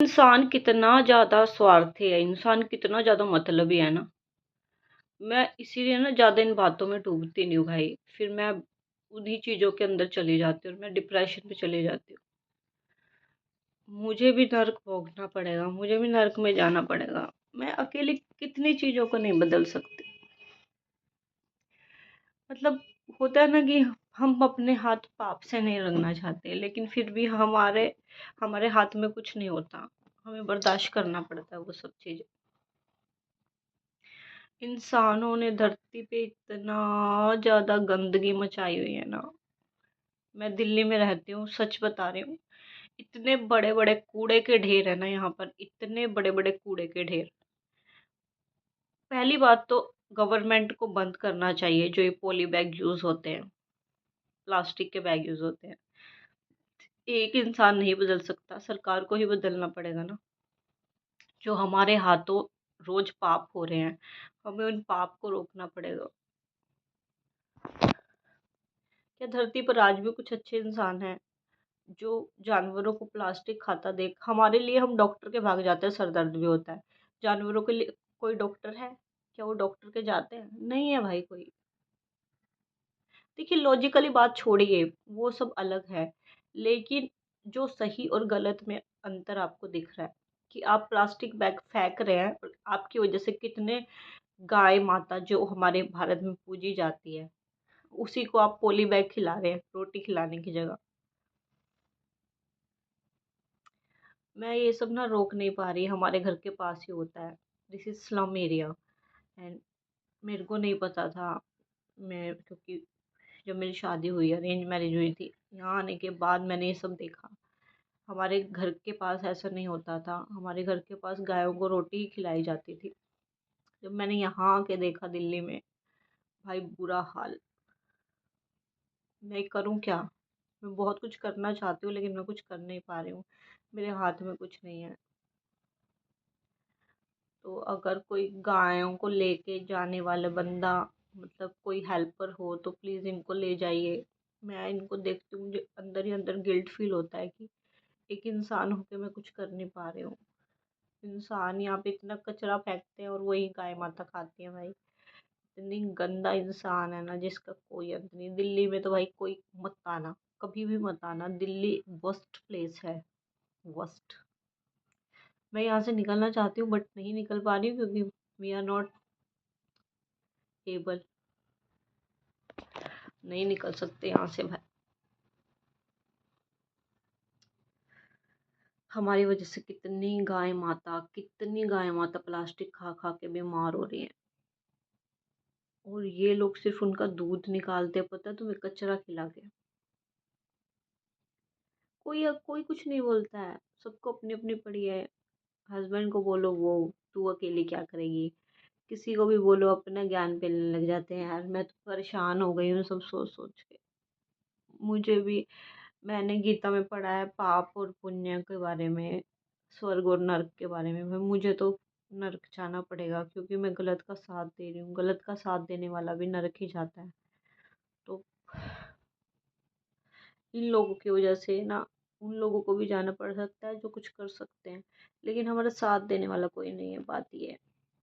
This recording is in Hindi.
इंसान कितना ज़्यादा स्वार्थी है, इंसान कितना ज़्यादा मतलबी है ना। मैं इसीलिए ना ज़्यादा इन बातों में डूबती नहीं हूँ भाई। फिर मैं उन्हीं चीज़ों के अंदर चली जाती हूँ और मैं डिप्रेशन में चली जाती हूँ। मुझे भी नर्क भोगना पड़ेगा, मुझे भी नर्क में जाना पड़ेगा। मैं अकेली कितनी चीज़ों को नहीं बदल सकती। मतलब होता है ना कि हम अपने हाथ पाप से नहीं रंगना चाहते, लेकिन फिर भी हमारे हमारे हाथ में कुछ नहीं होता। हमें बर्दाश्त करना पड़ता है वो सब चीज़ें। इंसानों ने धरती पे इतना ज़्यादा गंदगी मचाई हुई है ना। मैं दिल्ली में रहती हूँ, सच बता रही हूँ। इतने बड़े-बड़े कूड़े के ढेर है ना यहाँ पर, इतने बड़े-बड़े कूड़े के ढेर। पहली बात तो गवर्नमेंट को बंद करना चाहिए जो ये पॉली बैग यूज़ होते हैं, प्लास्टिक के बैग यूज़ होते हैं। एक इंसान नहीं बदल सकता, सरकार को ही बदलना पड़ेगा ना। जो हमारे हाथों रोज़ पाप हो रहे हैं, हमें उन पाप को रोकना पड़ेगा। क्या धरती पर आज भी कुछ अच्छे इंसान हैं जो जानवरों को प्लास्टिक खाता देख हमारे लिए हम डॉक्टर के भाग जाते हैं, सर दर्द भी होता है। जानवरों के लिए कोई डॉक्टर है? क्या वो डॉक्टर के जाते हैं? नहीं है भाई कोई। देखिए लॉजिकली बात छोड़िए, वो सब अलग है। लेकिन जो सही और गलत में अंतर आपको दिख रहा है कि आप प्लास्टिक बैग फेंक रहे हैं और आपकी वजह से कितने गाय माता जो हमारे भारत में पूजी जाती है, उसी को आप पॉली बैग खिला रहे हैं रोटी खिलाने की जगह। मैं ये सब ना रोक नहीं पा रही, हमारे घर के पास ही होता है। This is slum area and मेरे को नहीं पता था। मैं क्योंकि जब मेरी शादी हुई, अरेंज मैरिज हुई थी, यहाँ आने के बाद मैंने ये सब देखा। हमारे घर के पास ऐसा नहीं होता था, हमारे घर के पास गायों को रोटी ही खिलाई जाती थी। जब मैंने यहाँ आके देखा दिल्ली में, भाई बुरा हाल। मैं करूँ क्या? मैं बहुत कुछ करना चाहती हूँ लेकिन मैं कुछ कर नहीं पा रही हूँ। मेरे हाथ में कुछ नहीं है। तो अगर कोई गायों को लेके जाने वाला बंदा, मतलब कोई हेल्पर हो तो प्लीज़ इनको ले जाइए। मैं इनको देखती हूँ, मुझे अंदर ही अंदर गिल्ट फील होता है कि एक इंसान होके मैं कुछ कर नहीं पा रही हूँ। इंसान यहाँ पे इतना कचरा फेंकते हैं और वही गाय माता खाती है भाई। इतनी गंदा इंसान है ना जिसका कोई अंत नहीं। दिल्ली में तो भाई कोई मत आना, कभी भी मत आना। दिल्ली वर्स्ट प्लेस है, वर्स्ट। मैं यहाँ से निकलना चाहती हूँ बट नहीं निकल पा रही हूँ क्योंकि वी आर नॉट एबल। नहीं निकल सकते यहाँ से भाई। हमारी वजह से कितनी गाय माता प्लास्टिक खा खा के बीमार हो रही हैं। और ये लोग सिर्फ उनका दूध निकालते, पता है तुम्हें, कचरा खिला के। कोई कुछ नहीं बोलता है, सबको अपनी अपनी पड़ी है। हस्बैंड को बोलो वो तू अकेली क्या करेगी, किसी को भी बोलो अपना ज्ञान पेलने लग जाते हैं। यार मैं तो परेशान हो गई हूँ सब सोच सोच के। मुझे भी, मैंने गीता में पढ़ा है पाप और पुण्य के बारे में, स्वर्ग और नर्क के बारे में। मुझे तो नर्क जाना पड़ेगा क्योंकि मैं गलत का साथ दे रही हूँ। गलत का साथ देने वाला भी नर्क ही जाता है। तो इन लोगों की वजह से ना उन लोगों को भी जाना पड़ सकता है जो कुछ कर सकते हैं, लेकिन हमारा साथ देने वाला कोई नहीं है, बात ये है।